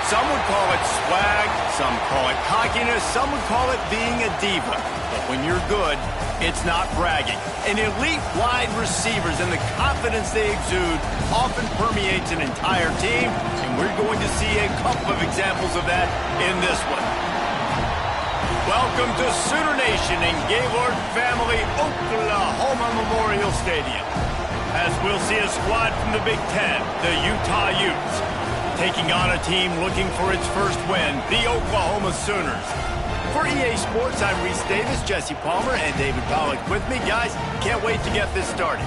Some would call it swag, some call it cockiness, some would call it being a diva. But when you're good, it's not bragging. And elite wide receivers and the confidence they exude often permeates an entire team, and we're going to see a couple of examples of that in this one. Welcome to Sooner Nation in Gaylord Family Oklahoma Memorial Stadium. As we'll see a squad from the Big Ten, the Utah Utes, taking on a team looking for its first win, the Oklahoma Sooners. For EA Sports, I'm Reese Davis, Jesse Palmer, and David Pollack with me. Guys, can't wait to get this started.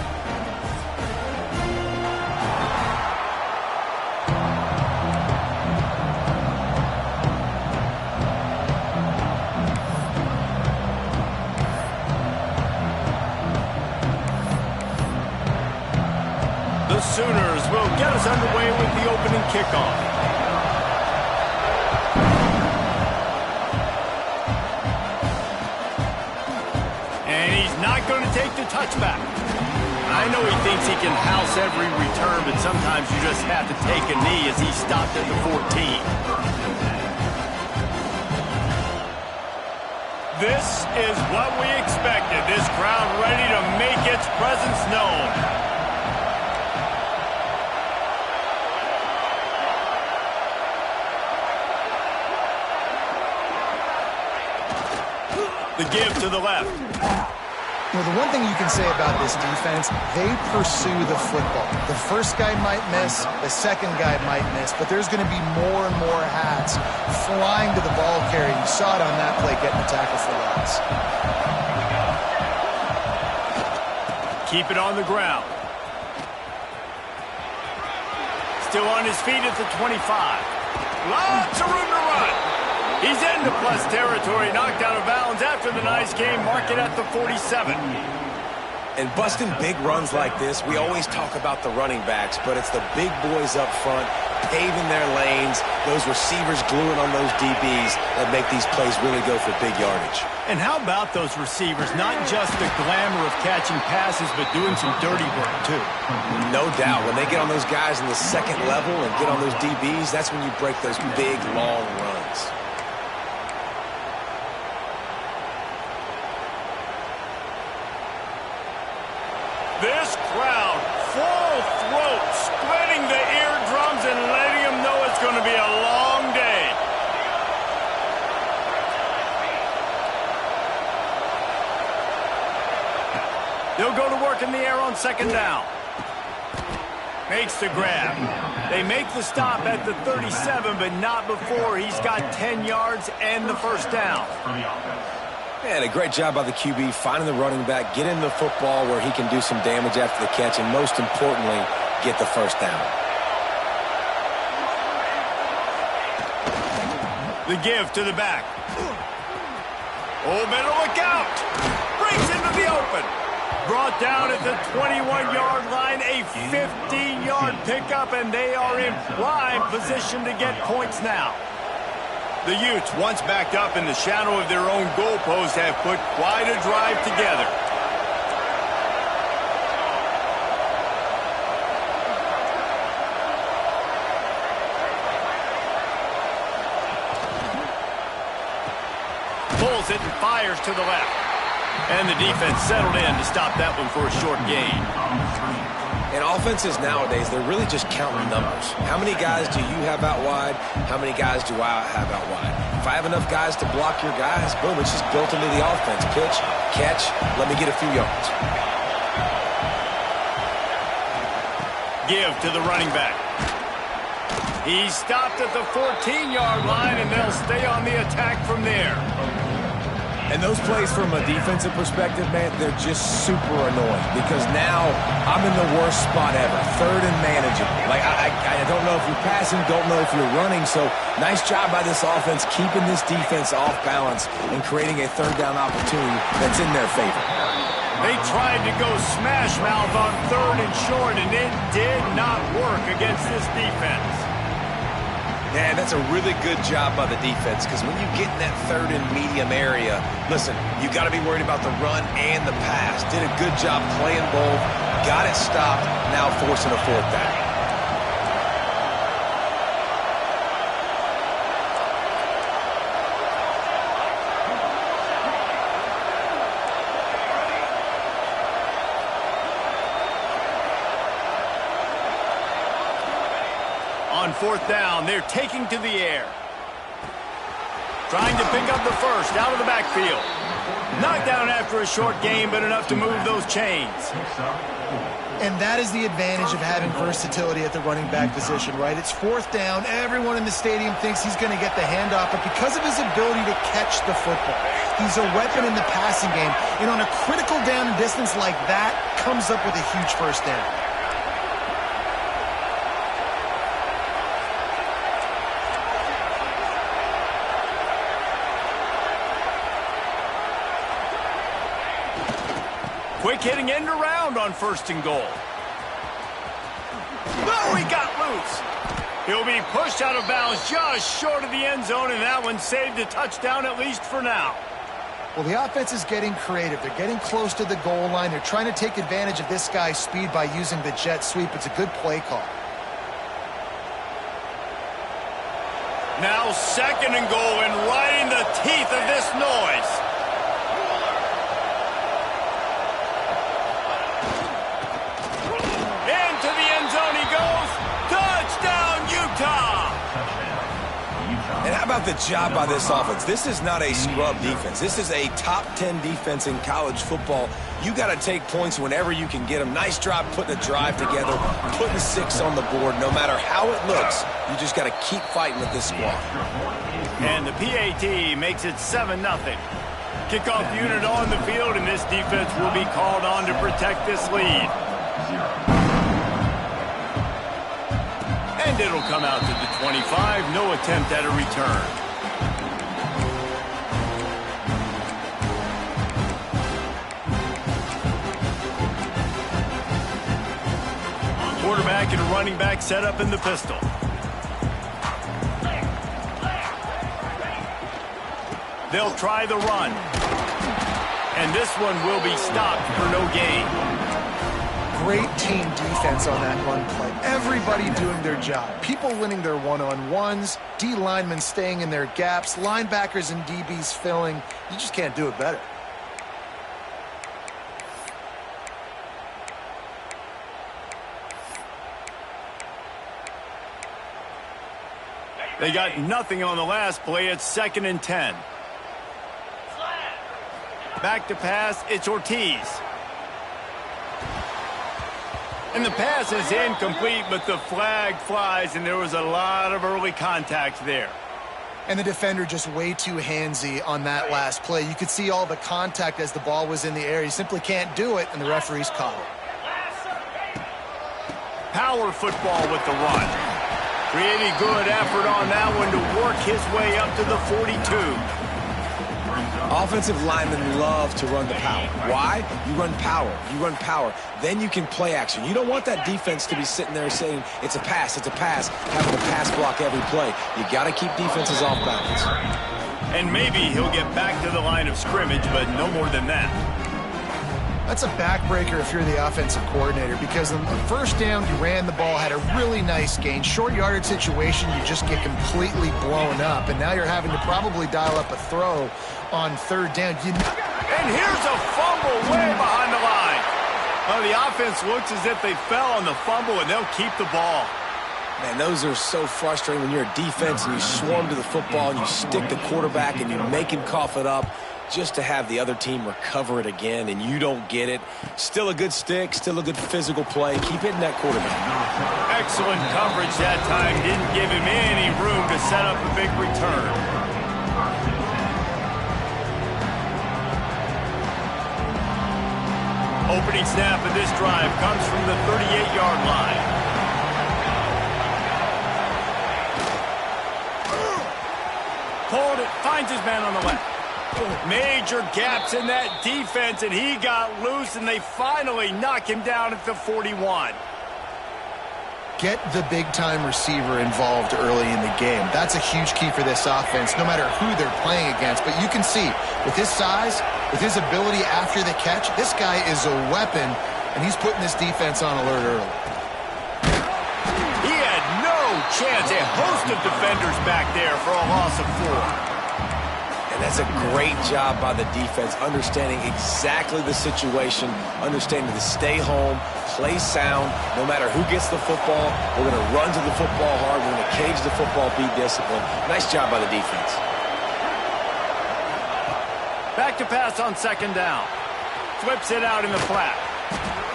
The Sooners will get us underway with the opening kickoff. And he's not going to take the touchback. I know he thinks he can house every return, but sometimes you just have to take a knee as he stopped at the 14. This is what we expected. This crowd ready to make its presence known. The give to the left. Well, the one thing you can say about this defense, they pursue the football. The first guy might miss, the second guy might miss, but there's going to be more and more hats flying to the ball carrier. You saw it on that play getting the tackle for loss. Keep it on the ground. Still on his feet at the 25. Lots of room to run. He's into plus territory, knocked out of bounds after the nice game, mark it at the 47. And busting big runs like this, we always talk about the running backs, but it's the big boys up front, paving their lanes, those receivers gluing on those DBs that make these plays really go for big yardage. And how about those receivers? Not just the glamour of catching passes, but doing some dirty work, too. No doubt. When they get on those guys in the second level and get on those DBs, that's when you break those big, long runs. This crowd, full throat, spreading the eardrums and letting them know it's going to be a long day. They'll go to work in the air on second down. Makes the grab. They make the stop at the 37, but not before he's got 10 yards and the first down. And a great job by the QB finding the running back, getting the football where he can do some damage after the catch, and most importantly, get the first down. The give to the back. Oh, better look out. Brings into the open. Brought down at the 21-yard line, a 15-yard pickup, and they are in prime position to get points now. The Utes, once backed up in the shadow of their own goalpost, have put quite a drive together. Pulls it and fires to the left. And the defense settled in to stop that one for a short gain. And offenses nowadays, they're really just counting numbers. How many guys do you have out wide? How many guys do I have out wide? If I have enough guys to block your guys, boom, it's just built into the offense. Pitch, catch, let me get a few yards. Give to the running back. He stopped at the 14-yard line, and they'll stay on the attack from there. And those plays from a defensive perspective, man, they're just super annoying because now I'm in the worst spot ever, third and manageable. Like, I don't know if you're passing, don't know if you're running, so nice job by this offense keeping this defense off balance and creating a third down opportunity that's in their favor. They tried to go smash mouth on third and short, and it did not work against this defense. Man, that's a really good job by the defense because when you get in that third and medium area, listen, you got to be worried about the run and the pass. Did a good job playing both, got it stopped, now forcing a fourth down. 4th down. They're taking to the air. Trying to pick up the first out of the backfield. Knocked down after a short game, but enough to move those chains. And that is the advantage of having versatility at the running back position, right? It's 4th down. Everyone in the stadium thinks he's going to get the handoff, but because of his ability to catch the football, he's a weapon in the passing game. And on a critical down and distance like that, comes up with a huge first down. Quick hitting end around on 1st and goal. Oh, he got loose. He'll be pushed out of bounds just short of the end zone, and that one saved a touchdown at least for now. Well, the offense is getting creative. They're getting close to the goal line. They're trying to take advantage of this guy's speed by using the jet sweep. It's a good play call. Now 2nd and goal, and right in the teeth of this noise. And how about the job by this offense? This is not a scrub defense. This is a top 10 defense in college football. You got to take points whenever you can get them. Nice job putting a drive together, putting 6 on the board. No matter how it looks, you just got to keep fighting with this squad. And the PAT makes it 7-0. Kickoff unit on the field, and this defense will be called on to protect this lead. And it'll come out to the 25. No attempt at a return. Quarterback and a running back set up in the pistol. They'll try the run. And this one will be stopped for no gain. Great team defense on that run play. Everybody doing their job. People winning their one-on-ones, D linemen staying in their gaps, linebackers and DBs filling. You just can't do it better. They got nothing on the last play. It's 2nd and 10. Back to pass. It's Ortiz. And the pass is incomplete, but the flag flies, and there was a lot of early contact there. And the defender just way too handsy on that last play. You could see all the contact as the ball was in the air. He simply can't do it, and the referees caught it. Power football with the run. Pretty good effort on that one to work his way up to the 42. Offensive linemen love to run the power. Why? You run power. You run power. Then you can play action. You don't want that defense to be sitting there saying, it's a pass, having to pass block every play. You got to keep defenses off balance. And maybe he'll get back to the line of scrimmage, but no more than that. That's a backbreaker if you're the offensive coordinator, because on the 1st down, you ran the ball, had a really nice gain. Short yardage situation, you just get completely blown up, and now you're having to probably dial up a throw on 3rd down. And here's a fumble way behind the line. Oh, the offense looks as if they fell on the fumble, and they'll keep the ball. Man, those are so frustrating when you're a defense and you swarm to the football and you stick the quarterback and you make him cough it up just to have the other team recover it again and you don't get it. Still a good stick, still a good physical play. Keep hitting that quarterback. Excellent coverage that time. Didn't give him any room to set up a big return. Opening snap of this drive comes from the 38-yard line. Pulled it, finds his man on the left. Major gaps in that defense, and he got loose, and they finally knock him down at the 41. Get the big-time receiver involved early in the game. That's a huge key for this offense, no matter who they're playing against. But you can see, with his size, with his ability after the catch, this guy is a weapon, and he's putting this defense on alert early. He had no chance. A host of defenders back there for a loss of 4. And That's a great job by the defense, understanding exactly the situation, understanding to stay home, play sound. No matter who gets the football, we're going to run to the football hard. We're going to cage the football, be disciplined. Nice job by the defense. Back to pass on second down. Flips it out in the flat.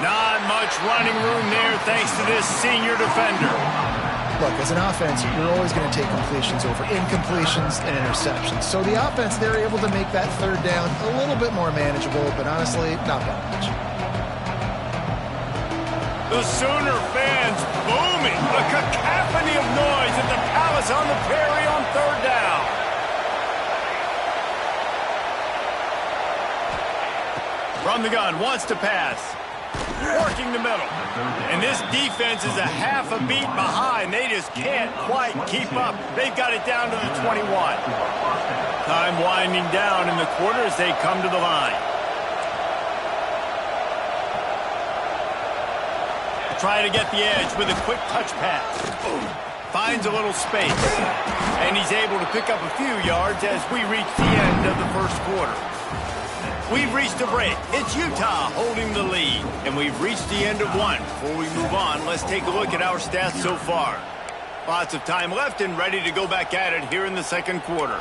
Not much running room there thanks to this senior defender. Look, as an offense, you're always going to take completions over incompletions and interceptions. So the offense, they're able to make that third down a little bit more manageable, but honestly, not that much. The Sooner fans booming. A cacophony of noise at the Palace on the Prairie on third down. From the gun, wants to pass. Working the middle. And this defense is a half a beat behind. They just can't quite keep up. They've got it down to the 21. Time winding down in the quarter as they come to the line. Try to get the edge with a quick touch pass. Finds a little space. And he's able to pick up a few yards as we reach the end of the first quarter. We've reached a break. It's Utah holding the lead. And we've reached the end of one. Before we move on, let's take a look at our stats so far. Lots of time left and ready to go back at it here in the second quarter.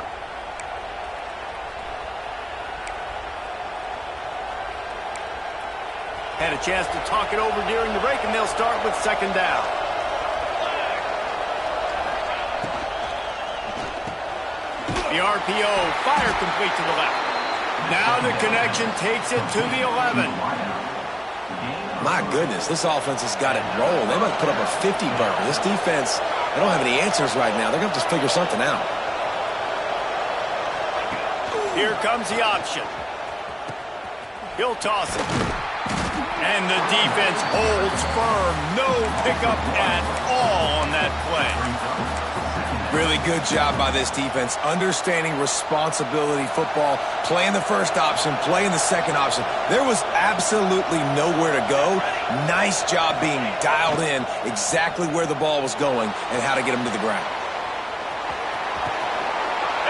Had a chance to talk it over during the break, and they'll start with second down. The RPO, fire complete to the left. Now the connection takes it to the 11. My goodness, this offense has got it rolling. They might put up a 50-burger. This defense, they don't have any answers right now. They're going to have to figure something out. Here comes the option. He'll toss it. And the defense holds firm. No pickup at all on that play. Really good job by this defense, understanding responsibility football, playing the first option, playing the second option. There was absolutely nowhere to go. Nice job being dialed in exactly where the ball was going and how to get him to the ground.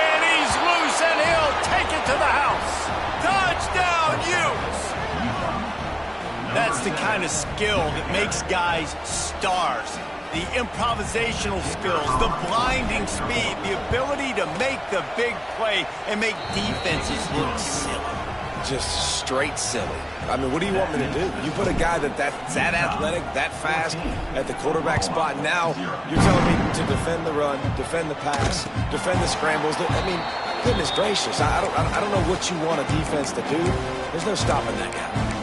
And he's loose, and he'll take it to the house. Touchdown, Utes! That's the kind of skill that makes guys stars. The improvisational skills, the blinding speed, the ability to make the big play and make defenses look silly. Just straight silly. I mean, what do you want me to do? You put a guy that's that athletic, that fast at the quarterback spot. Now you're telling me to defend the run, defend the pass, defend the scrambles. I mean, goodness gracious. I don't know what you want a defense to do. There's no stopping that guy.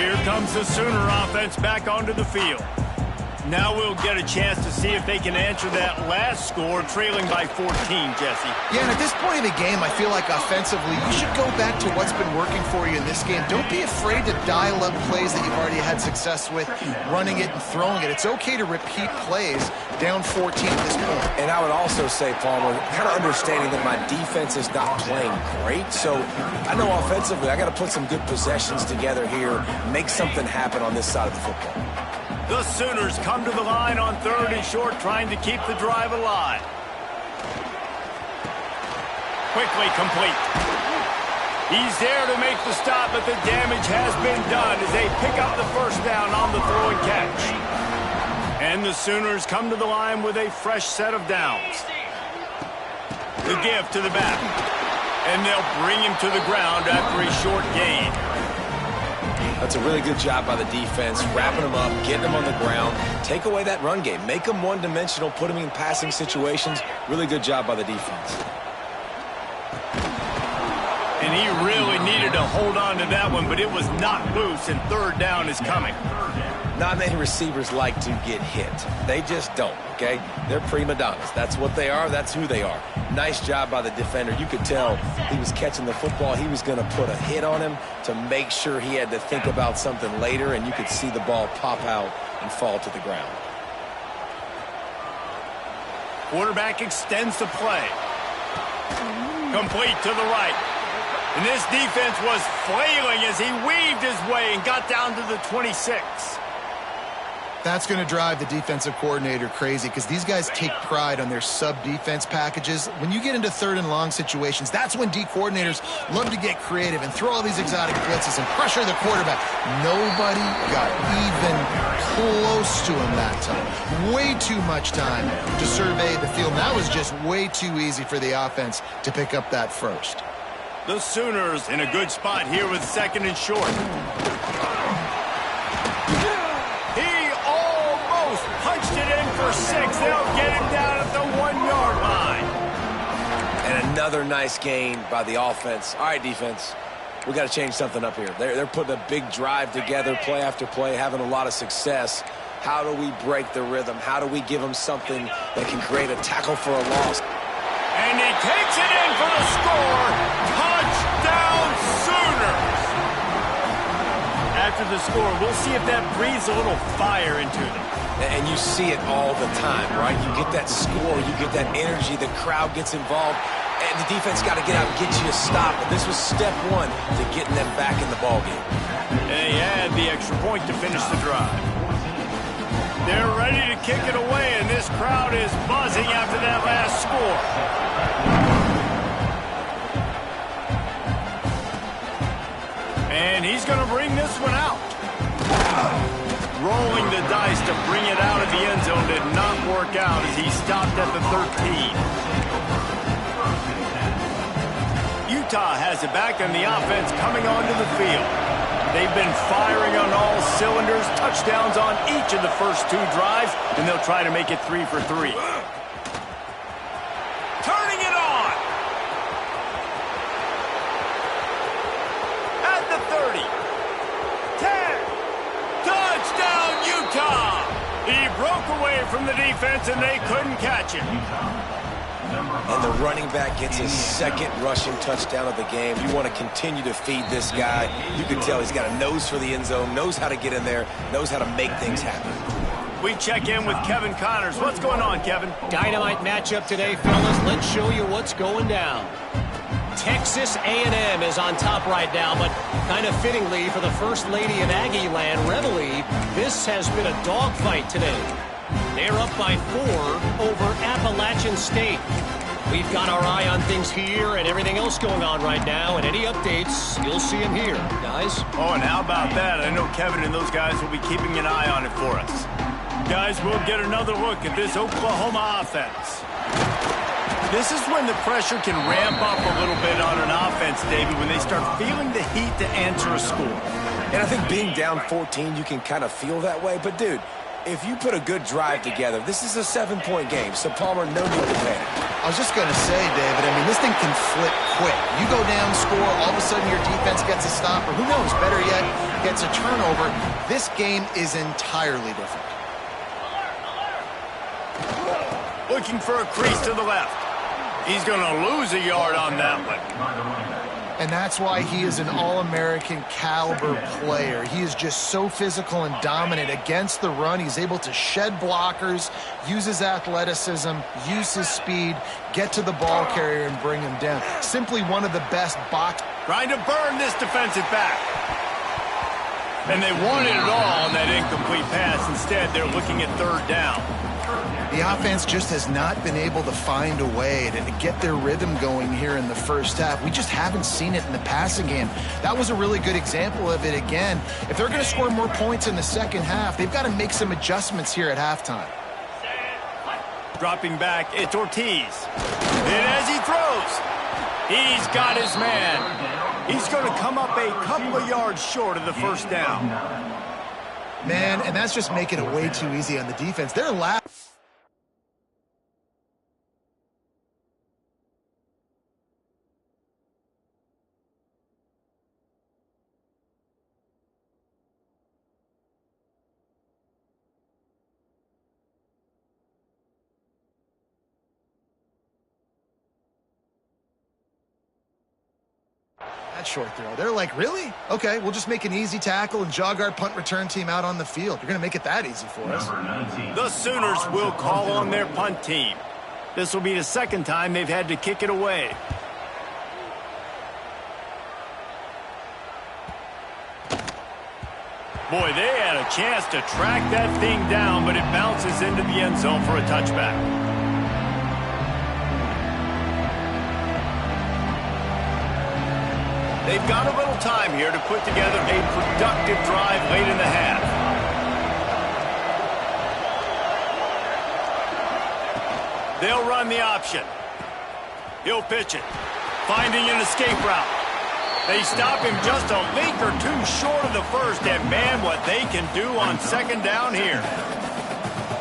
Here comes the Sooner offense back onto the field. Now we'll get a chance to see if they can answer that last score, trailing by 14, Jesse. Yeah, and at this point in the game, I feel like offensively, you should go back to what's been working for you in this game. Don't be afraid to dial up plays that you've already had success with, running it and throwing it. It's okay to repeat plays down 14 at this point. And I would also say, Palmer, kind of understanding that my defense is not playing great, so I know offensively I got to put some good possessions together here, make something happen on this side of the football. The Sooners come to the line on third and short, trying to keep the drive alive. Quickly complete. He's there to make the stop, but the damage has been done as they pick up the first down on the throw and catch. And the Sooners come to the line with a fresh set of downs. The give to the back. And they'll bring him to the ground after a short gain. That's a really good job by the defense, wrapping them up, getting them on the ground. Take away that run game. Make them one-dimensional, put them in passing situations. Really good job by the defense. And he really needed to hold on to that one, but it was not loose, and third down is coming. Not many receivers like to get hit. They just don't, okay? They're prima donnas. That's what they are. That's who they are. Nice job by the defender. You could tell he was catching the football. He was going to put a hit on him to make sure he had to think about something later, and you could see the ball pop out and fall to the ground. Quarterback extends the play. Complete to the right. And this defense was flailing as he weaved his way and got down to the 26. That's going to drive the defensive coordinator crazy because these guys take pride on their sub-defense packages. When you get into 3rd and long situations, that's when D coordinators love to get creative and throw all these exotic blitzes and pressure the quarterback. Nobody got even close to him that time. Way too much time to survey the field. That was just way too easy for the offense to pick up that first. The Sooners in a good spot here with 2nd and short. Punched it in for 6. They'll get him down at the 1-yard line. And another nice gain by the offense. All right, defense, we got to change something up here. They're putting a big drive together, play after play, having a lot of success. How do we break the rhythm? How do we give them something that can create a tackle for a loss? And he takes it in for the score. Touchdown, Sooners. After the score, we'll see if that breathes a little fire into them. And you see it all the time, right? You get that score, you get that energy, the crowd gets involved, and the defense got to get out and get you a stop. And this was step 1 to getting them back in the ballgame. And he had the extra point to finish the drive. They're ready to kick it away, and this crowd is buzzing after that last score. And he's going to bring this one out. Rolling the dice to bring it out of the end zone did not work out as he stopped at the 13. Utah has it back and the offense coming onto the field. They've been firing on all cylinders, touchdowns on each of the first 2 drives, and they'll try to make it 3 for 3. Turning it on. At the 30. 10. Touchdown, Utah! He broke away from the defense, and they couldn't catch him. And the running back gets his 2nd rushing touchdown of the game. You want to continue to feed this guy. You can tell he's got a nose for the end zone, knows how to get in there, knows how to make things happen. We check in with Kevin Connors. What's going on, Kevin? Dynamite matchup today, fellas. Let's show you what's going down. Texas A&M is on top right now, but kind of fittingly for the First Lady of Aggie Land, Reveille, this has been a dogfight today. They're up by 4 over Appalachian State. We've got our eye on things here and everything else going on right now, and any updates, you'll see them here, guys. Oh, and how about that? I know Kevin and those guys will be keeping an eye on it for us. Guys, we'll get another look at this Oklahoma offense. This is when the pressure can ramp up a little bit on an offense, David, when they start feeling the heat to answer a score. And I think being down 14, you can kind of feel that way. But, dude, if you put a good drive together, this is a 7-point game, so Palmer, no need to panic. I was just going to say, David, I mean, this thing can flip quick. You go down, score, all of a sudden your defense gets a stop, or who knows, better yet, gets a turnover. This game is entirely different. Looking for a crease to the left. He's going to lose a yard on that one. And that's why he is an All-American caliber player. He is just so physical and dominant against the run. He's able to shed blockers, use his athleticism, use his speed, get to the ball carrier and bring him down. Simply one of the best box. Trying to burn this defensive back. And they wanted it all on that incomplete pass. Instead, they're looking at 3rd down. The offense just has not been able to find a way to get their rhythm going here in the first half. We just haven't seen it in the passing game. That was a really good example of it again. If they're going to score more points in the second half, they've got to make some adjustments here at halftime. Dropping back, it's Ortiz. And as he throws, he's got his man. He's going to come up a couple of yards short of the first down. Man, and that's just making it way too easy on the defense. They're laughing. That short throw. They're like, really? Okay, we'll just make an easy tackle and jog our punt return team out on the field. You're going to make it that easy for us. The Sooners will call on their punt team. This will be the second time they've had to kick it away. Boy, they had a chance to track that thing down, but it bounces into the end zone for a touchback. They've got a little time here to put together a productive drive late in the half. They'll run the option. He'll pitch it, finding an escape route. They stop him just a link or two short of the first, and man, what they can do on second down here.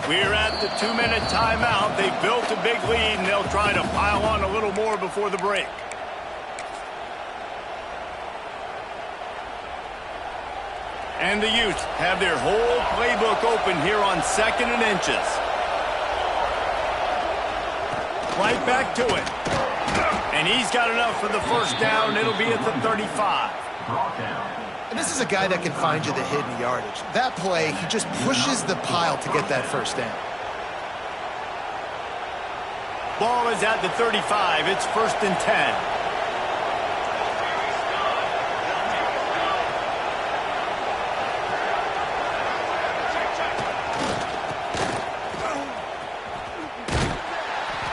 We're at the 2-minute timeout. They've built a big lead, and they'll try to pile on a little more before the break. And the Utes have their whole playbook open here on 2nd and inches. Right back to it. And he's got enough for the first down. It'll be at the 35. And this is a guy that can find you the hidden yardage. That play, he just pushes the pile to get that first down. Ball is at the 35. It's 1st and 10.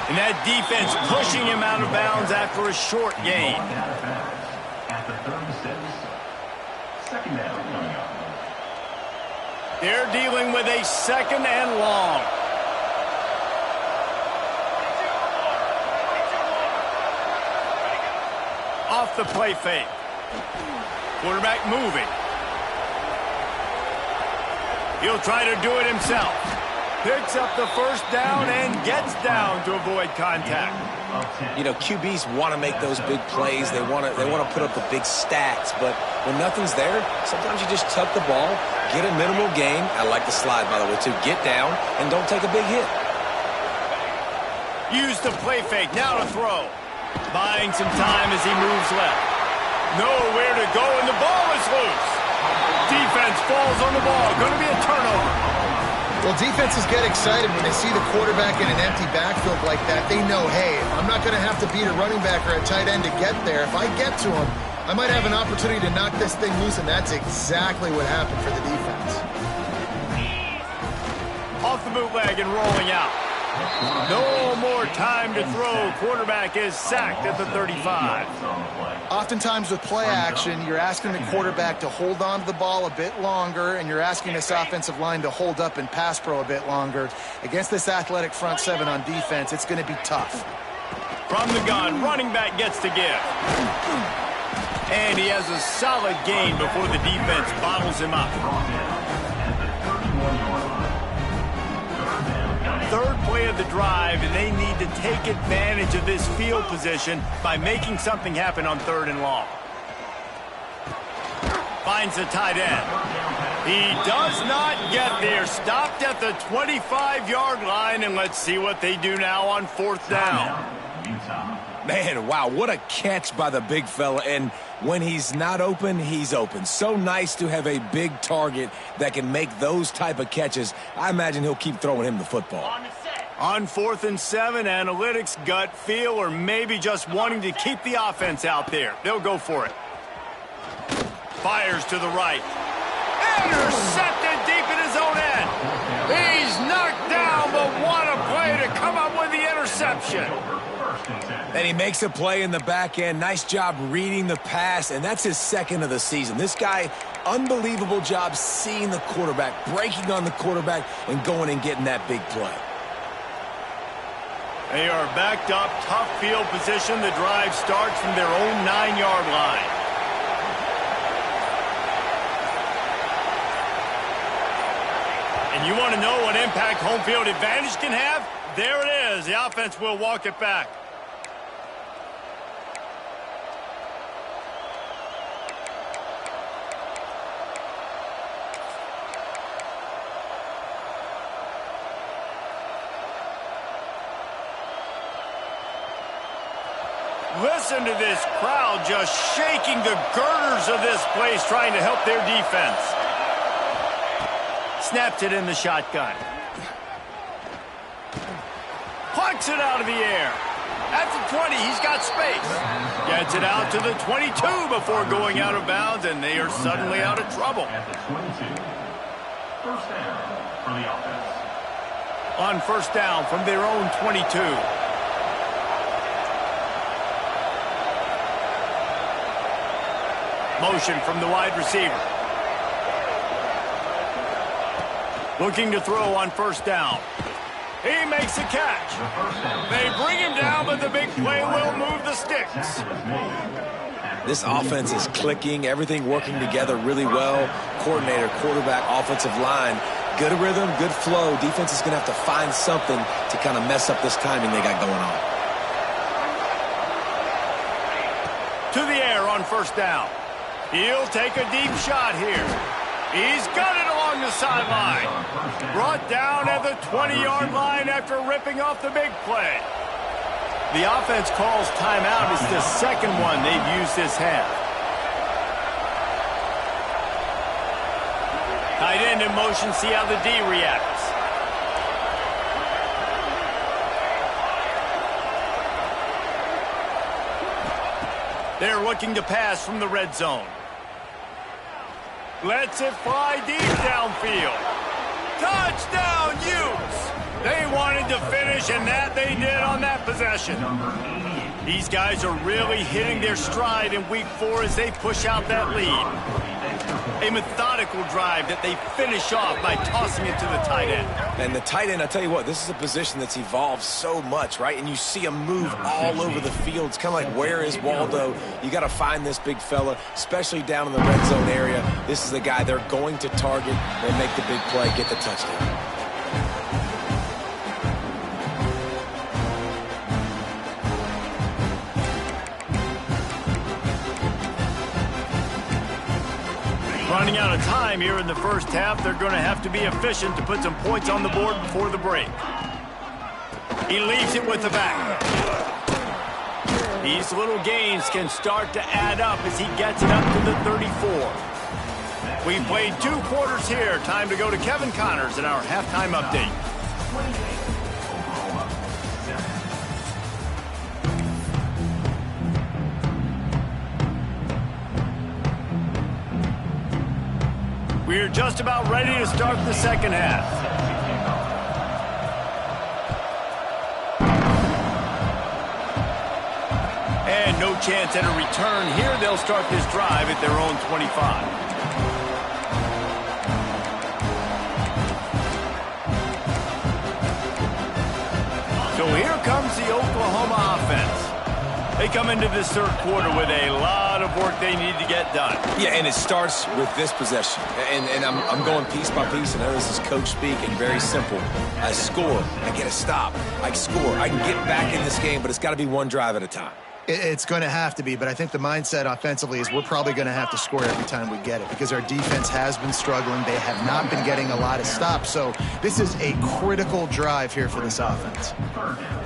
And that defense pushing him out of bounds after a short gain. They're dealing with a 2nd and long. Off the play fake. Quarterback moving. He'll try to do it himself. Picks up the first down and gets down to avoid contact. You know, QBs want to make those big plays. They want to put up the big stats. But when nothing's there, sometimes you just tuck the ball, get a minimal gain. I like the slide, by the way, too. Get down and don't take a big hit. Use the play fake. Now to throw. Buying some time as he moves left. Nowhere to go, and the ball is loose. Defense falls on the ball. Going to be a turnover. Well, defenses get excited when they see the quarterback in an empty backfield like that. They know, hey, I'm not going to have to beat a running back or a tight end to get there. If I get to him, I might have an opportunity to knock this thing loose, and that's exactly what happened for the defense. Off the bootleg and rolling out. No more time to throw. Quarterback is sacked at the 35. Oftentimes with play action, you're asking the quarterback to hold on to the ball a bit longer, and you're asking this offensive line to hold up and pass pro a bit longer. Against this athletic front seven on defense, it's going to be tough. From the gun, running back gets to give. And he has a solid gain before the defense bottles him up. Third play of the drive, and they need to take advantage of this field position by making something happen on 3rd and long. Finds the tight end. He does not get there. Stopped at the 25-yard line, and let's see what they do now on 4th down. Man, wow, what a catch by the big fella. And when he's not open, he's open. So nice to have a big target that can make those type of catches. I imagine he'll keep throwing him the football. On 4th and 7, analytics, gut feel, or maybe just wanting to keep the offense out there. They'll go for it. Fires to the right. Intercepted deep in his own end. He's knocked down, but what a play to come up with the interception. And he makes a play in the back end. Nice job reading the pass, and that's his 2nd of the season. This guy, unbelievable job seeing the quarterback, breaking on the quarterback, and going and getting that big play. They are backed up, tough field position. The drive starts from their own 9-yard line. And you want to know what impact home field advantage can have? There it is. The offense will walk it back. Listen to this crowd just shaking the girders of this place, trying to help their defense. Snapped it in the shotgun. Plucks it out of the air. At the 20, he's got space. Gets it out to the 22 before going out of bounds, and they are suddenly out of trouble. At the 22. First down for the offense. On first down from their own 22. Motion from the wide receiver. Looking to throw on first down. He makes a catch. They bring him down, but the big play will move the sticks. This offense is clicking, everything working together really well. Coordinator, quarterback, offensive line. Good rhythm, good flow. Defense is going to have to find something to kind of mess up this timing they got going on. To the air on first down. He'll take a deep shot here. He's got it along the sideline. Brought down at the 20-yard line after ripping off the big play. The offense calls timeout. It's the second one they've used this half. Tight end in motion, see how the D reacts. They're looking to pass from the red zone. Lets it fly deep downfield. Touchdown, Utes! They wanted to finish, and that they did on that possession. These guys are really hitting their stride in week 4 as they push out that lead. A methodical drive that they finish off by tossing it to the tight end. And the tight end, I tell you what, this is a position that's evolved so much, right? And you see him move all over the field. It's kind of like, where is Waldo? You got to find this big fella, especially down in the red zone area. This is the guy they're going to target and make the big play, get the touchdown. Running out of time here in the first half. They're going to have to be efficient to put some points on the board before the break. He leaves it with the back. These little gains can start to add up as he gets it up to the 34. We've played 2 quarters here. Time to go to Kevin Connors in our halftime update. We're just about ready to start the second half. And no chance at a return here. They'll start this drive at their own 25. So here comes the Oklahoma offense. They come into this third quarter with a lot of work they need to get done. Yeah, and it starts with this possession. And I'm going piece by piece. I know this is coach speak and very simple. I score. I get a stop. I score. I can get back in this game, but it's got to be one drive at a time. It's going to have to be, but I think the mindset offensively is we're probably going to have to score every time we get it because our defense has been struggling. They have not been getting a lot of stops, so this is a critical drive here for this offense.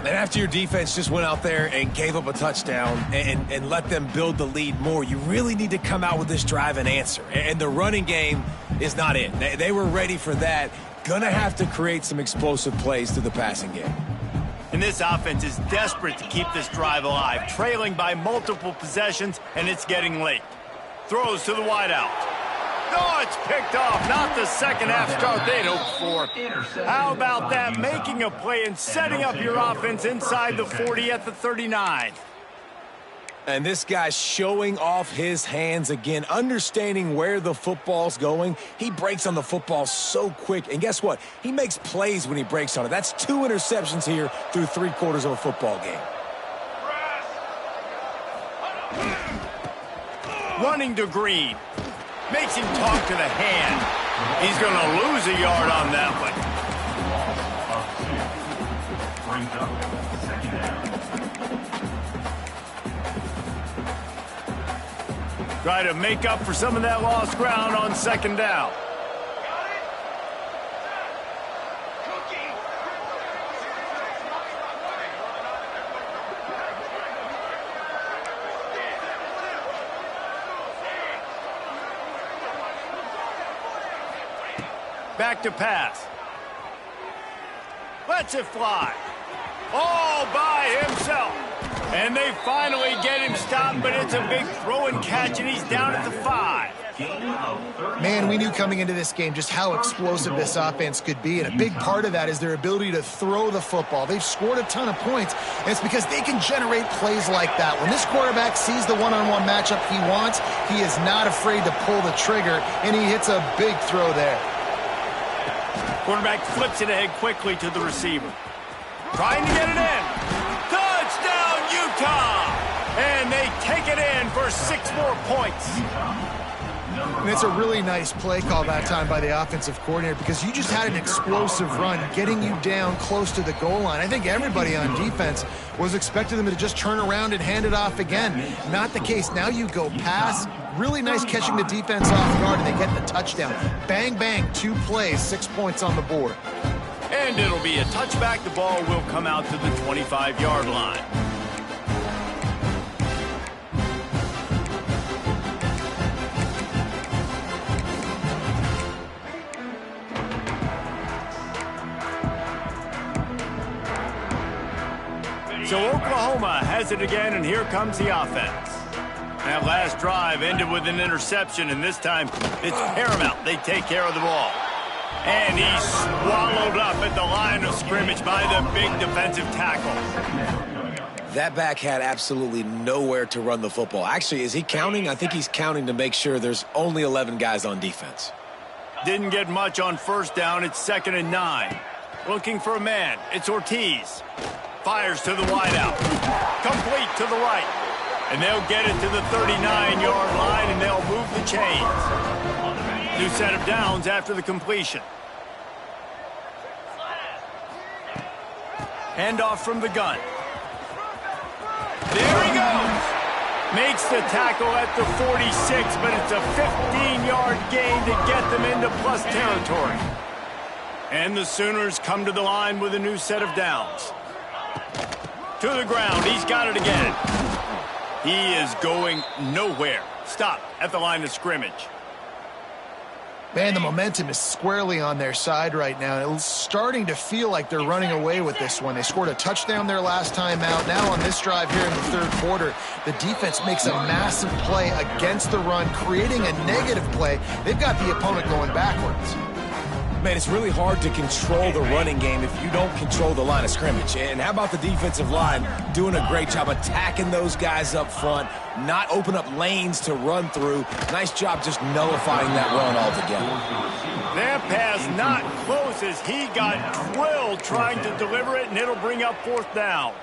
And after your defense just went out there and gave up a touchdown and let them build the lead more, you really need to come out with this drive and answer. And the running game is not it. They were ready for that. Going to have to create some explosive plays through the passing game. And this offense is desperate to keep this drive alive, trailing by multiple possessions, and it's getting late. Throws to the wideout. No, it's picked off. Not the second half start they'd hoped for. How about that? Making a play and setting up your offense inside the 40 at the 39. And this guy's showing off his hands again, understanding where the football's going. He breaks on the football so quick. And guess what? He makes plays when he breaks on it. That's 2 interceptions here through 3 quarters of a football game. Running to Green. Makes him talk to the hand. He's going to lose a yard on that one. Brings up second down. Try to make up for some of that lost ground on second down. Back to pass. Lets it fly. All by himself. And they finally get him stopped but it's a big throw and catch, and he's down at the 5. Man, we knew coming into this game just how explosive this offense could be, and a big part of that is their ability to throw the football. They've scored a ton of points, and it's because they can generate plays like that. When this quarterback sees the one-on-one matchup he wants, he is not afraid to pull the trigger, and he hits a big throw there. Quarterback flips it ahead quickly to the receiver. Trying to get it in. Touchdown, Utah! And they take it in for 6 more points. And it's a really nice play call that time by the offensive coordinator because you just had an explosive run getting you down close to the goal line. I think everybody on defense was expecting them to just turn around and hand it off again. Not the case. Now you go pass. Really nice catching the defense off guard, and they get the touchdown. Bang, bang, 2 plays, 6 points on the board. And it'll be a touchback. The ball will come out to the 25-yard line. So Oklahoma has it again, and here comes the offense. That last drive ended with an interception, and this time it's paramount. They take care of the ball. And he's swallowed up at the line of scrimmage by the big defensive tackle. That back had absolutely nowhere to run the football. Actually, is he counting? I think he's counting to make sure there's only 11 guys on defense. Didn't get much on first down. It's 2nd and 9. Looking for a man. It's Ortiz. Fires to the wideout. Complete to the right. And they'll get it to the 39-yard line, and they'll move the chains. New set of downs after the completion. Handoff from the gun. There he goes. Makes the tackle at the 46, but it's a 15-yard gain to get them into plus territory. And the Sooners come to the line with a new set of downs. To the ground. He's got it again. He is going nowhere. Stop at the line of scrimmage. Man, the momentum is squarely on their side right now. It's starting to feel like they're running away with this one. They scored a touchdown their last time out. Now on this drive here in the 3rd quarter, the defense makes a massive play against the run, creating a negative play. They've got the opponent going backwards. Man, it's really hard to control the running game if you don't control the line of scrimmage. And how about the defensive line doing a great job attacking those guys up front, not open up lanes to run through. Nice job just nullifying that run altogether. That pass not close as he got drilled trying to deliver it, and it'll bring up 4th down.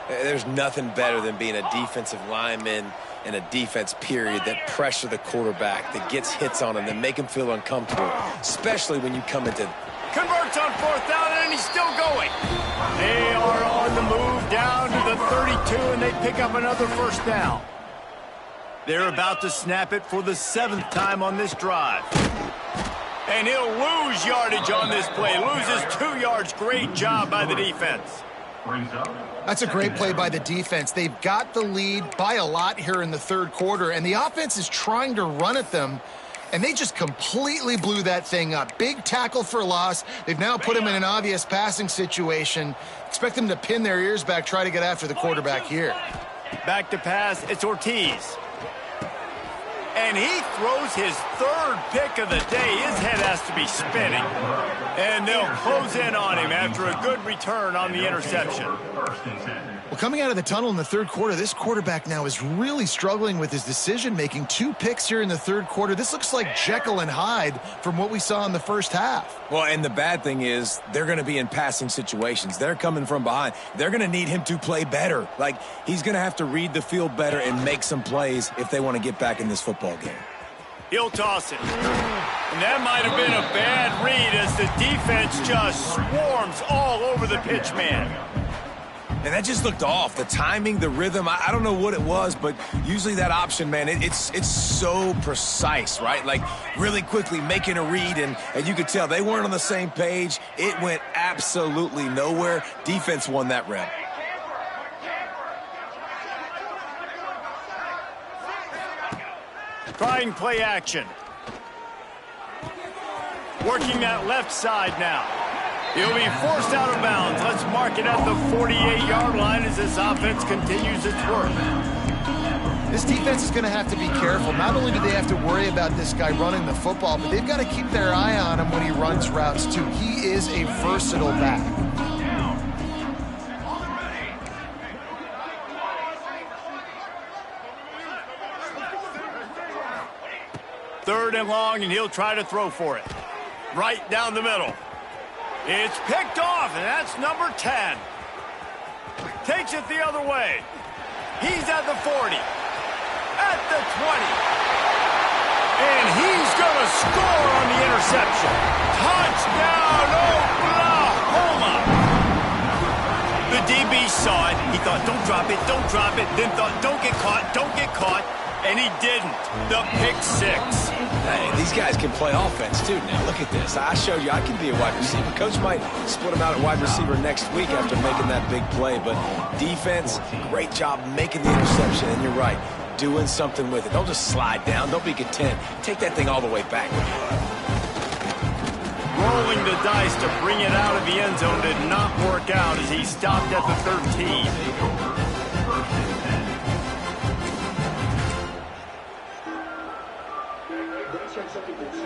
There's nothing better than being a defensive lineman and a defense period that pressure the quarterback, that gets hits on him, that make him feel uncomfortable, especially when you come into... Converts on 4th down, and he's still going. They are on the move down to the 32, and they pick up another 1st down. They're about to snap it for the 7th time on this drive. And he'll lose yardage on this play. Loses 2 yards. Great job by the defense. That's a great play by the defense. They've got the lead by a lot here in the 3rd quarter, and the offense is trying to run at them, and they just completely blew that thing up. Big tackle for loss. They've now put him in an obvious passing situation. Expect them to pin their ears back, try to get after the quarterback here. Back to pass. It's Ortiz. And he throws his 3rd pick of the day. His head has to be spinning. And they'll close in on him after a good return on the interception. Well, coming out of the tunnel in the 3rd quarter, this quarterback now is really struggling with his decision-making. 2 picks here in the 3rd quarter. This looks like Jekyll and Hyde from what we saw in the first half. Well, and the bad thing is they're going to be in passing situations. They're coming from behind. They're going to need him to play better. Like, he's going to have to read the field better and make some plays if they want to get back in this football game. He'll toss it. And that might have been a bad read as the defense just swarms all over the pitch man. And that just looked off. The timing, the rhythm, I don't know what it was, but usually that option, man, it's so precise, right? Like, really quickly making a read, and you could tell they weren't on the same page. It went absolutely nowhere. Defense won that rep. Trying play action. Working that left side now. He'll be forced out of bounds. Let's mark it at the 48-yard line as this offense continues its work. this defense is going to have to be careful. Not only do they have to worry about this guy running the football, but they've got to keep their eye on him when he runs routes too. He is a versatile back. Third and long, and he'll try to throw for it. Right down the middle. It's picked off, and that's number 10. Takes it the other way. He's at the 40. At the 20. And he's going to score on the interception. Touchdown, Oklahoma! The DB saw it. He thought, don't drop it, don't drop it. Then thought, don't get caught, don't get caught. And he didn't. The pick six. Hey, these guys can play offense, too. Now, look at this. I showed you I can be a wide receiver. Coach might split him out at wide receiver next week after making that big play. But defense, great job making the interception. And you're right, doing something with it. Don't just slide down. Don't be content. Take that thing all the way back. Rolling the dice to bring it out of the end zone did not work out as he stopped at the 13.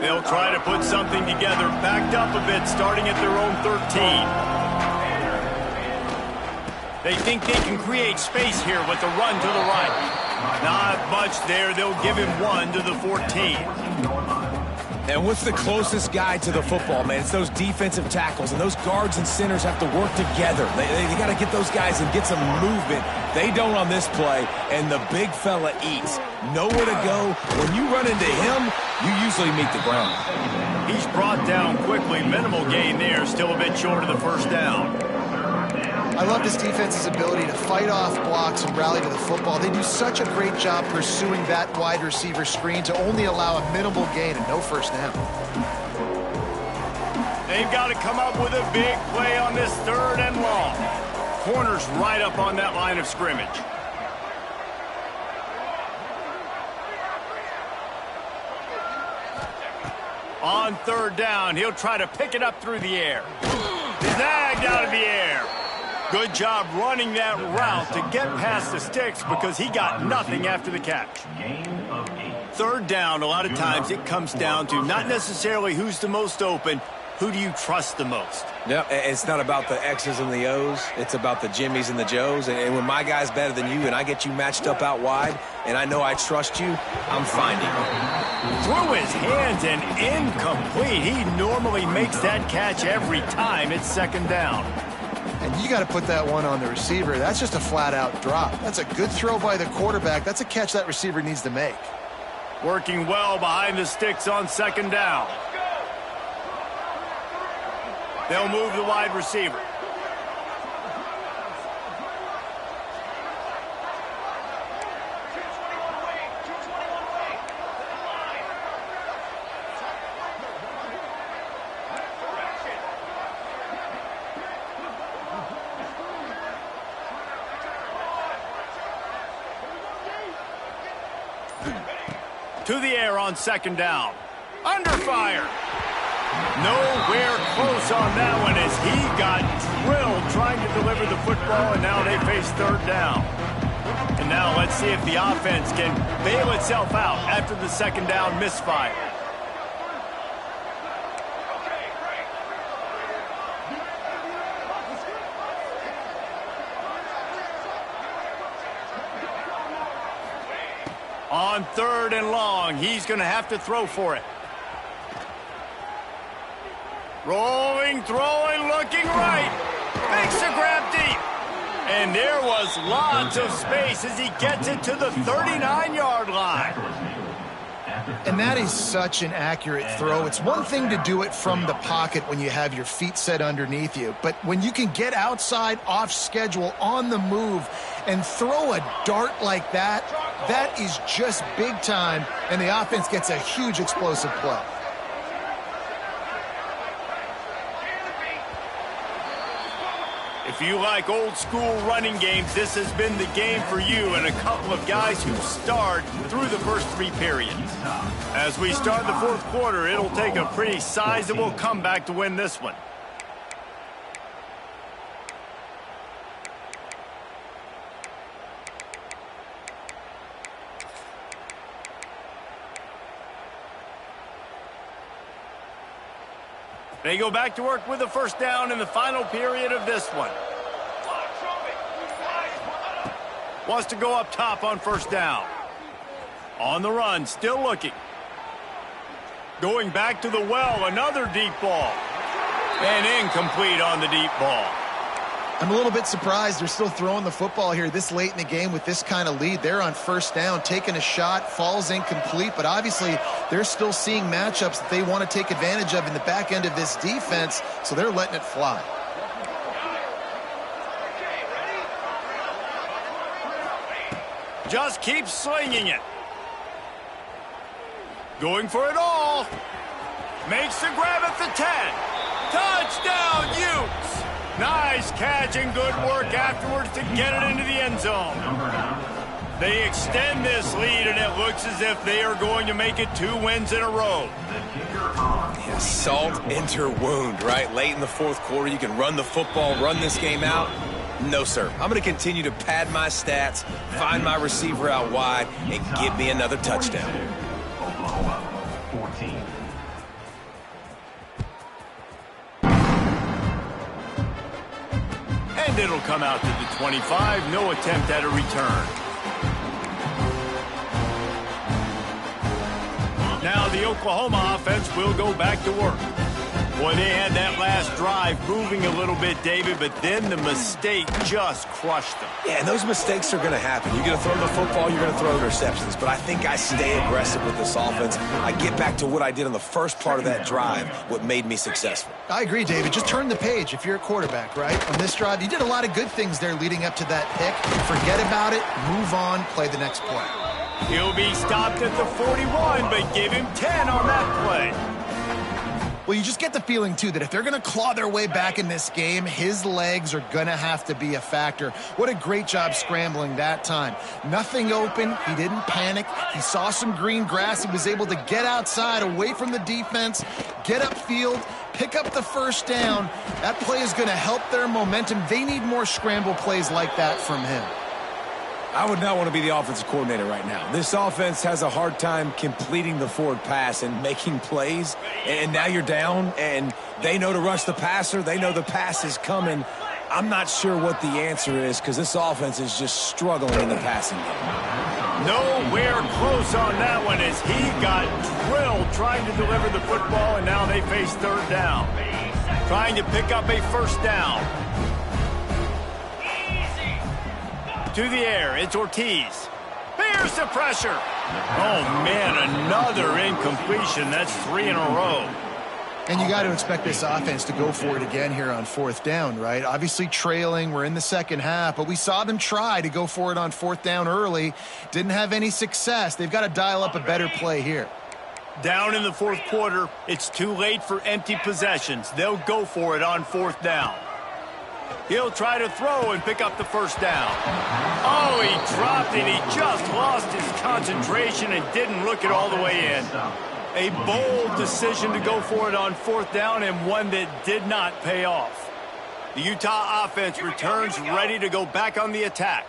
They'll try to put something together, backed up a bit, starting at their own 13. They think they can create space here with the run to the right. Not much there. They'll give him one to the 14. And what's the closest guy to the football, man? It's those defensive tackles, and those guards and centers have to work together. They got to get those guys and get some movement. They don't on this play, and the big fella eats. Nowhere to go. When you run into him, you usually meet the ground. He's brought down quickly. Minimal gain there. Still a bit short of the first down. I love this defense's ability to fight off blocks and rally to the football. They do such a great job pursuing that wide receiver screen to only allow a minimal gain and no first down. They've got to come up with a big play on this third and long. Corner's right up on that line of scrimmage. On third down, he'll try to pick it up through the air. Snagged out of the air. Good job running that route to get past the sticks because he got nothing after the catch. Third down, a lot of times it comes down to not necessarily who's the most open, who do you trust the most? Yeah, it's not about the X's and the O's. It's about the Jimmys and the Joes. And when my guy's better than you and I get you matched up out wide and I know I trust you, I'm finding you. Through his hands and incomplete. He normally makes that catch every time it's second down. And you got to put that one on the receiver. That's just a flat-out drop. That's a good throw by the quarterback. That's a catch that receiver needs to make. Working well behind the sticks on second down. They'll move the wide receiver. To the air on second down. Under fire. Nowhere close on that one as he got drilled trying to deliver the football, and now they face third down. And now let's see if the offense can bail itself out after the second down misfire. On third and long, he's going to have to throw for it. Rolling, throwing, looking right. Makes a grab deep. And there was lots of space as he gets it to the 39-yard line. And that is such an accurate throw. It's one thing to do it from the pocket when you have your feet set underneath you, but when you can get outside, off schedule, on the move, and throw a dart like that, that is just big time, and the offense gets a huge explosive play. If you like old school running games, this has been the game for you and a couple of guys who starred through the first three periods. As we start the fourth quarter, it'll take a pretty sizable comeback to win this one. They go back to work with a first down in the final period of this one. Wants to go up top on first down. On the run, still looking. Going back to the well, another deep ball. And incomplete on the deep ball. I'm a little bit surprised they're still throwing the football here this late in the game with this kind of lead. They're on first down, taking a shot, falls incomplete, but obviously they're still seeing matchups that they want to take advantage of in the back end of this defense, so they're letting it fly. Just keep slinging it. Going for it all. Makes the grab at the 10. Touchdown, Utes! Nice catch and good work afterwards to get it into the end zone. They extend this lead, and it looks as if they are going to make it 2 wins in a row. Yeah, salt enter wound, right? Late in the fourth quarter, you can run the football, run this game out. No, sir. I'm going to continue to pad my stats, find my receiver out wide, and give me another touchdown. Oklahoma, 14. And it'll come out to the 25. No attempt at a return. Now the Oklahoma offense will go back to work. Boy, they had that last drive moving a little bit, David, but then the mistake just crushed them. Yeah, and those mistakes are going to happen. You're going to throw the football, you're going to throw interceptions. But I think I stay aggressive with this offense. I get back to what I did on the first part of that drive, what made me successful. I agree, David. Just turn the page if you're a quarterback, right? On this drive, you did a lot of good things there leading up to that pick. Forget about it, move on, play the next play. He'll be stopped at the 41, but give him 10 on that play. Well, you just get the feeling, too, that if they're going to claw their way back in this game, his legs are going to have to be a factor. What a great job scrambling that time. Nothing open. He didn't panic. He saw some green grass. He was able to get outside, away from the defense, get upfield, pick up the first down. That play is going to help their momentum. They need more scramble plays like that from him. I would not want to be the offensive coordinator right now. This offense has a hard time completing the forward pass and making plays, and now you're down, and they know to rush the passer. They know the pass is coming. I'm not sure what the answer is because this offense is just struggling in the passing game. Nowhere close on that one as he got drilled trying to deliver the football, and now they face third down. Trying to pick up a first down. To the air, it's Ortiz. Bears the pressure. Oh, man, another incompletion. That's 3 in a row. And you got to expect this offense to go for it again here on fourth down, right? Obviously trailing. We're in the second half, but we saw them try to go for it on fourth down early. Didn't have any success. They've got to dial up a better play here. Down in the fourth quarter, it's too late for empty possessions. They'll go for it on fourth down. He'll try to throw and pick up the first down. Oh, he dropped it. He just lost his concentration and didn't look it all the way in. A bold decision to go for it on fourth down and one that did not pay off. The Utah offense returns ready to go back on the attack.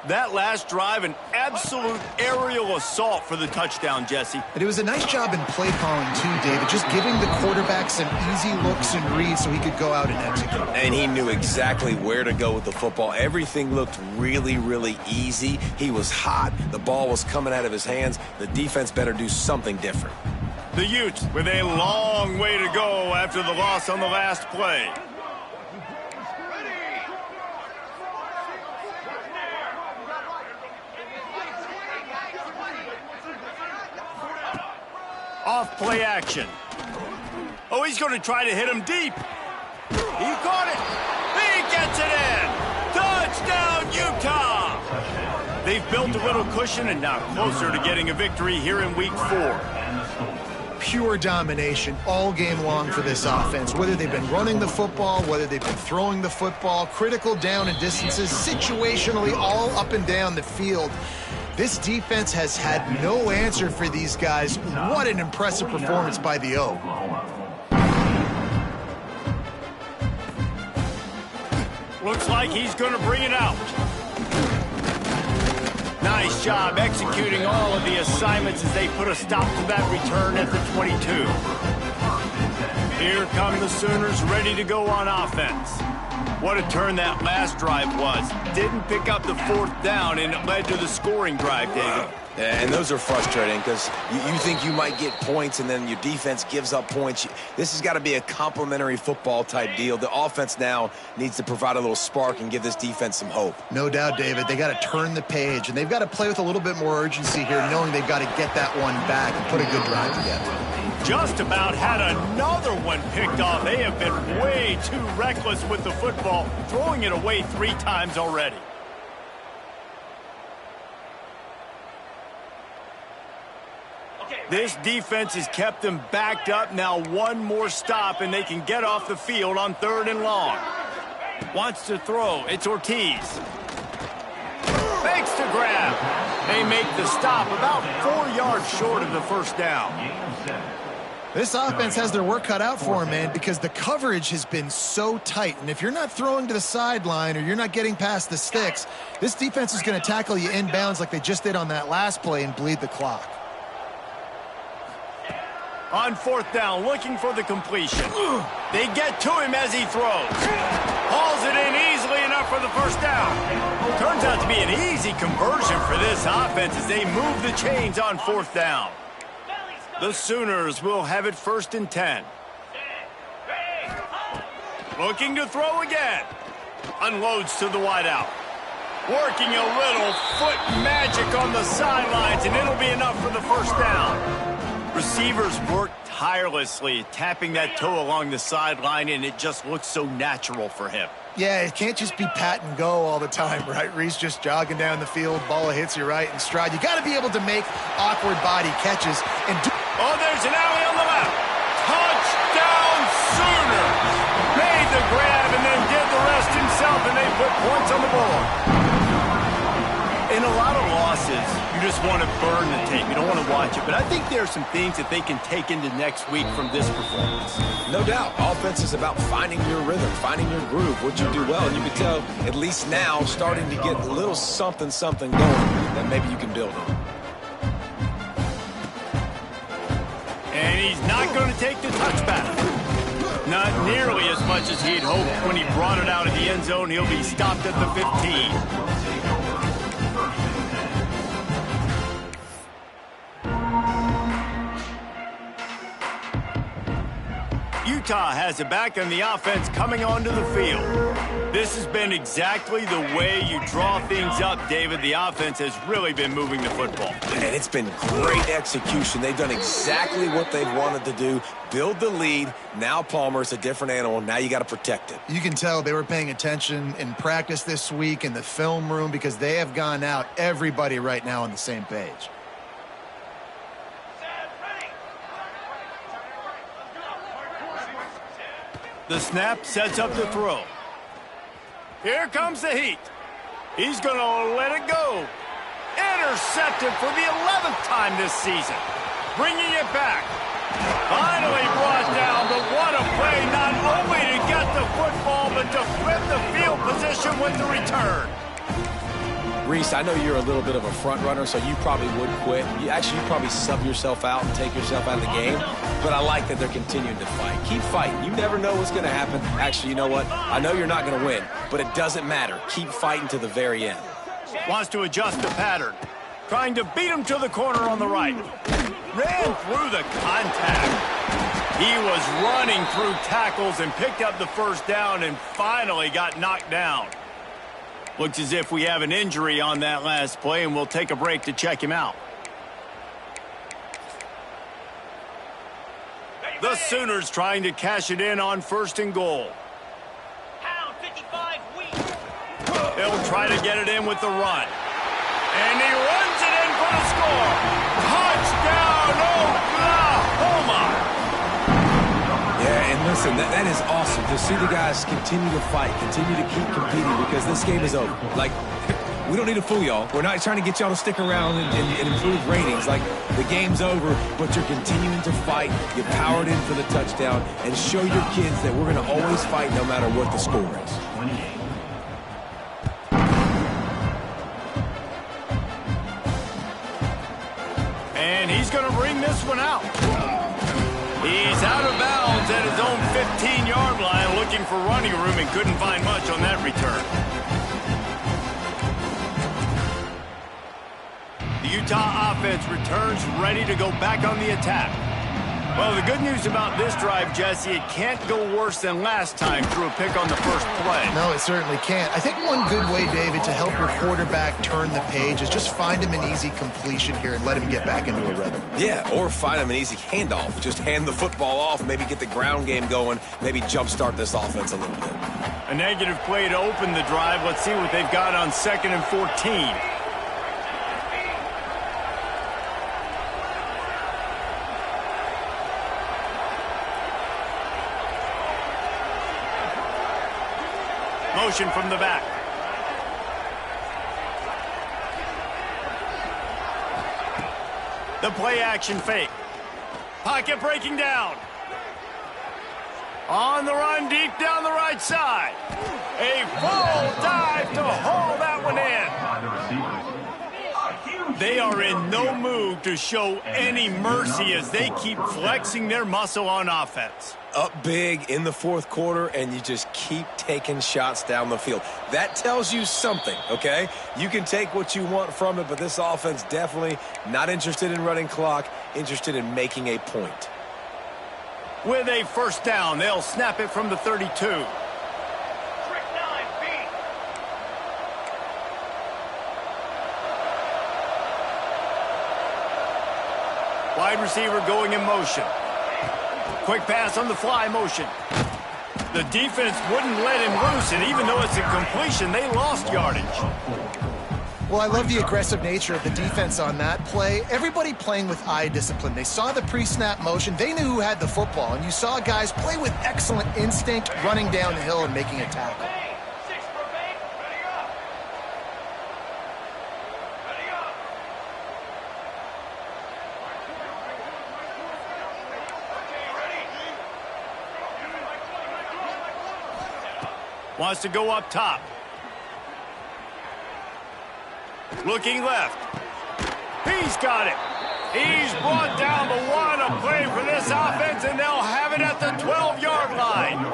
That last drive, an absolute aerial assault for the touchdown, Jesse. And it was a nice job in play calling, too, David, just giving the quarterback some easy looks and reads so he could go out and execute. And he knew exactly where to go with the football. Everything looked really, really easy. He was hot. The ball was coming out of his hands. The defense better do something different. The Utes with a long way to go after the loss on the last play. Off play action. Oh, he's going to try to hit him deep. He caught it. He gets it in. Touchdown, Utah. They've built a little cushion and now closer to getting a victory here in week 4. Pure domination all game long for this offense. Whether they've been running the football, whether they've been throwing the football, critical down and distances, situationally all up and down the field. This defense has had no answer for these guys. What an impressive performance by the O. Looks like he's going to bring it out. Nice job executing all of the assignments as they put a stop to that return at the 22. Here come the Sooners ready to go on offense. What a turn that last drive was. Didn't pick up the 4th down, and it led to the scoring drive, David. Yeah, and those are frustrating because you think you might get points and then your defense gives up points. This has got to be a complementary football type deal. The offense now needs to provide a little spark and give this defense some hope. No doubt, David. They got to turn the page, and they've got to play with a little bit more urgency here, knowing they've got to get that one back and put a good drive together. Just about had another one picked off. They have been way too reckless with the football, throwing it away 3 times already. This defense has kept them backed up. Now one more stop, and they can get off the field on 3rd and long. Wants to throw. It's Ortiz. Fakes to grab. They make the stop about 4 yards short of the 1st down. This offense has their work cut out for them, man, because the coverage has been so tight. And if you're not throwing to the sideline or you're not getting past the sticks, this defense is going to tackle you inbounds like they just did on that last play and bleed the clock. On 4th down, looking for the completion. They get to him as he throws. Hauls it in easily enough for the 1st down. Turns out to be an easy conversion for this offense as they move the chains on 4th down. The Sooners will have it 1st and 10. Looking to throw again. Unloads to the wideout. Working a little foot magic on the sidelines, and it'll be enough for the 1st down. Receivers work tirelessly, tapping that toe along the sideline, and it just looks so natural for him. Yeah, it can't just be pat and go all the time, right? Reese just jogging down the field, ball hits you right in stride. You got to be able to make awkward body catches and do. Oh, there's an alley on the left. Touchdown Sooners! Made the grab and then did the rest himself, and they put points on the board. In a lot of losses, you just want to burn the tape. You don't want to watch it. But I think there are some things that they can take into next week from this performance. No doubt. Offense is about finding your rhythm, finding your groove, what you do well. And you can tell, at least now, starting to get a little something going that maybe you can build on. And he's not going to take the touchback. Not nearly as much as he'd hoped when he brought it out of the end zone. He'll be stopped at the 15. Utah has it back, and the offense coming onto the field. This has been exactly the way you draw things up, David. The offense has really been moving the football. And it's been great execution. They've done exactly what they've wanted to do. Build the lead. Now Palmer's a different animal. Now you got to protect it. You can tell they were paying attention in practice this week in the film room because they have gone out, everybody right now on the same page. The snap sets up the throw. Here comes the heat. He's going to let it go. Intercepted for the 11th time this season. Bringing it back. Finally brought down, but what a play, not only to get the football, but to flip the field position with the return. Reese, I know you're a little bit of a front runner, so you probably would quit. You probably sub yourself out and take yourself out of the game. But I like that they're continuing to fight. Keep fighting. You never know what's going to happen. Actually, you know what? I know you're not going to win, but it doesn't matter. Keep fighting to the very end. Wants to adjust the pattern. Trying to beat him to the corner on the right. Ran through the contact. He was running through tackles and picked up the 1st down and finally got knocked down. Looks as if we have an injury on that last play, and we'll take a break to check him out. The Sooners trying to cash it in on 1st and goal. He'll try to get it in with the run. And he runs it in for the score. Touchdown, Oklahoma! Yeah, and listen, that is awesome to see the guys continue to fight, continue to keep competing because this game is over. Like, we don't need to fool y'all. We're not trying to get y'all to stick around and improve ratings. Like, the game's over, but you're continuing to fight. You powered in for the touchdown and show your kids that we're going to always fight no matter what the score is. And he's going to bring this one out. He's out of bounds at his own 15-yard line, looking for running room and couldn't find much on that return. The Utah offense returns ready to go back on the attack. Well, the good news about this drive, Jesse, it can't go worse than last time through a pick on the first play. No, it certainly can't. I think one good way, David, to help your quarterback turn the page is just find him an easy completion here and let him get back into a rhythm. Yeah, or find him an easy handoff. Just hand the football off, maybe get the ground game going, maybe jumpstart this offense a little bit. A negative play to open the drive. Let's see what they've got on 2nd and 14. Motion from the back. The play action fake. Pocket breaking down. On the run deep down the right side. A full dive to haul that one in. They are in no mood to show any mercy as they keep flexing their muscle on offense. Up big in the fourth quarter, and you just keep taking shots down the field. That tells you something, okay? You can take what you want from it, but this offense definitely not interested in running clock, interested in making a point. With a first down, they'll snap it from the 32. Wide receiver going in motion. Quick pass on the fly motion. The defense wouldn't let him loose, and even though it's a completion, they lost yardage. Well, I love the aggressive nature of the defense on that play. Everybody playing with eye discipline. They saw the pre-snap motion. They knew who had the football, and you saw guys play with excellent instinct, running down the hill and making a tackle. Wants to go up top. Looking left. He's got it. He's brought down, but what a play for this offense, and they'll have it at the 12-yard line.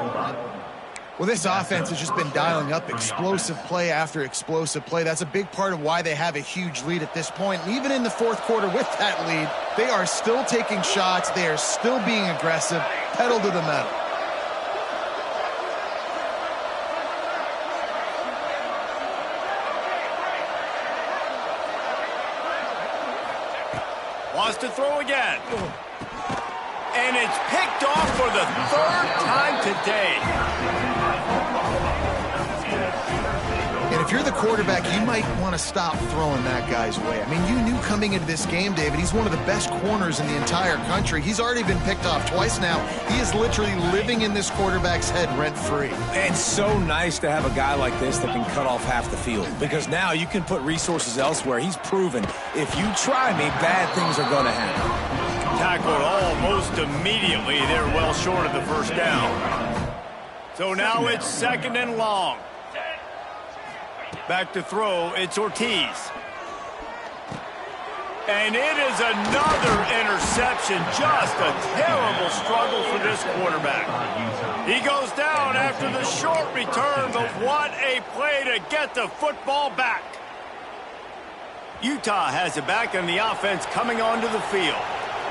Well, this offense has just been dialing up explosive play after explosive play. That's a big part of why they have a huge lead at this point. And even in the fourth quarter with that lead, they are still taking shots. They are still being aggressive, pedal to the metal. Wants to throw again. And it's picked off for the third time today. And if you're the quarterback, you might want to stop throwing that guy's way. I mean, you knew coming into this game, David, he's one of the best corners in the entire country. He's already been picked off twice now. He is literally living in this quarterback's head rent-free. And so nice to have a guy like this that can cut off half the field, because now you can put resources elsewhere. He's proven if you try me, bad things are going to happen. Tackled almost immediately. They're well short of the first down. So now it's 2nd and long. Back to throw, it's Ortiz. And it is another interception. Just a terrible struggle for this quarterback. He goes down after the short return, but what a play to get the football back. Utah has it back, and the offense coming onto the field.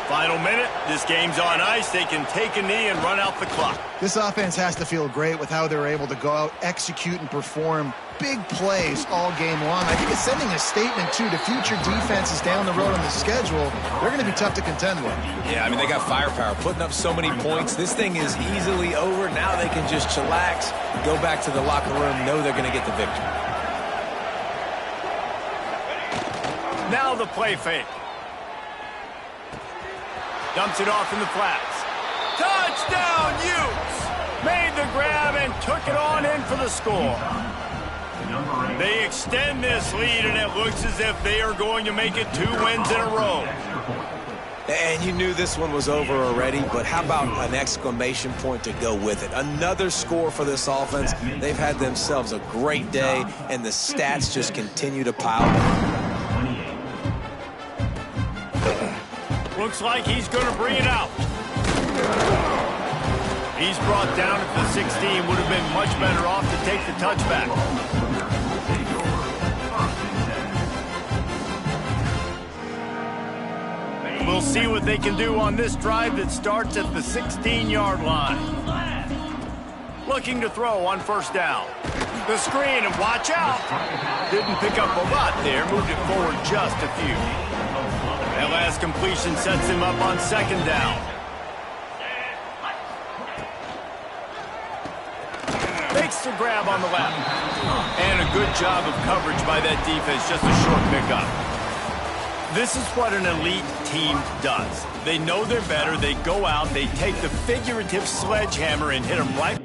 Final minute, this game's on ice. They can take a knee and run out the clock. This offense has to feel great with how they're able to go out, execute, and perform big plays all game long. I think it's sending a statement, too, to future defenses down the road on the schedule. They're going to be tough to contend with. Yeah, I mean, they got firepower, putting up so many points. This thing is easily over. Now they can just chillax, go back to the locker room, know they're going to get the victory. Now the play fake. Dumps it off in the flats. Touchdown, Utes! Made the grab and took it on in for the score. They extend this lead, and it looks as if they are going to make it 2 wins in a row. And you knew this one was over already, but how about an exclamation point to go with it? Another score for this offense. They've had themselves a great day, and the stats just continue to pile up. Looks like he's going to bring it out. He's brought down at the 16. Would have been much better off to take the touchback. We'll see what they can do on this drive that starts at the 16-yard line. Looking to throw on first down. The screen, and watch out. Didn't pick up a lot there. Moved it forward just a few. That last completion sets him up on second down. Makes the grab on the left. And a good job of coverage by that defense. Just a short pickup. This is what an elite team does. They know they're better. They go out. They take the figurative sledgehammer and hit them right